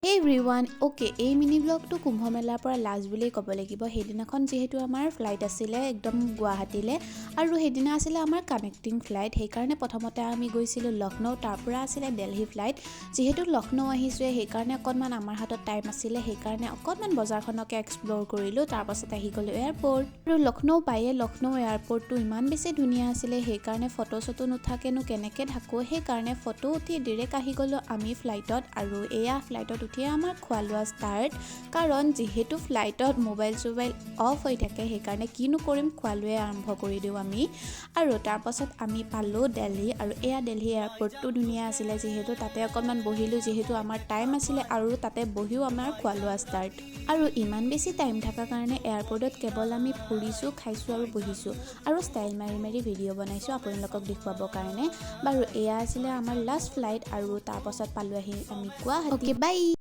হে everyone okay এই mini ব্লগটো কুম্ভ মেলাৰ পৰা লাষ্ট বুলি ক'ব লাগিব। সেইদিনাখন যিহেতু আমাৰ ফ্লাইট আছিলে একদম গুৱাহাটীলৈ আৰু সেইদিনা আছিলে আমাৰ কানেক্টিং ফ্লাইট। সেইকাৰণে প্ৰথমতে আমি গৈছিলোঁ লক্ষ্ণৌ, তাৰ পৰা আছিলে দিল্লী ফ্লাইট। যিহেতু লক্ষ্ণৌ আহিছোঁৱে সেইকাৰণে অকণমান আমাৰ হাতত টাইম আছিলে, সেইকাৰণে অকণমান বজাৰখনকে এক্সপ্ল'ৰ কৰিলোঁ। তাৰপাছত আহি গ'লোঁ এয়াৰপৰ্ট আৰু লক্ষ্ণৌ পায়ে লক্ষ্ণৌ এয়াৰপৰ্টটো ইমান বেছি ধুনীয়া আছিলে, সেইকাৰণে ফটো চটো নুঠাকেনো কেনেকৈ থাকোঁ, সেইকাৰণে ফটো উঠি ডিৰেক্ট আহি গ'লোঁ আমি ফ্লাইটত। আৰু এয়া ফ্লাইটত উঠিয়ে আমাৰ খোৱা লোৱা ষ্টাৰ্ট, কাৰণ যিহেতু ফ্লাইটত মোবাইল চোবাইল অফ হৈ থাকে সেইকাৰণে কিনো কৰিম, খোৱা লোৱাই আৰম্ভ কৰি দিওঁ আমি। আৰু তাৰপাছত আমি পালোঁ দিল্লী আৰু এয়া দিল্লী এয়াৰপৰ্টটো ধুনীয়া আছিলে, যিহেতু তাতে অকণমান বহিলোঁ, যিহেতু আমাৰ টাইম আছিলে আৰু তাতে বহিও আমাৰ খোৱা লোৱা ষ্টাৰ্ট। আৰু ইমান বেছি টাইম থকাৰ কাৰণে এয়াৰপৰ্টত কেৱল আমি ফুৰিছোঁ, খাইছোঁ আৰু বহিছোঁ আৰু ষ্টাইল মাৰি মাৰি ভিডিঅ' বনাইছোঁ আপোনালোকক দেখুৱাবৰ কাৰণে। বাৰু এয়া আছিলে আমাৰ লাষ্ট ফ্লাইট আৰু তাৰপাছত পালোঁ আহি আমি গুৱাহাটী। Okay bye.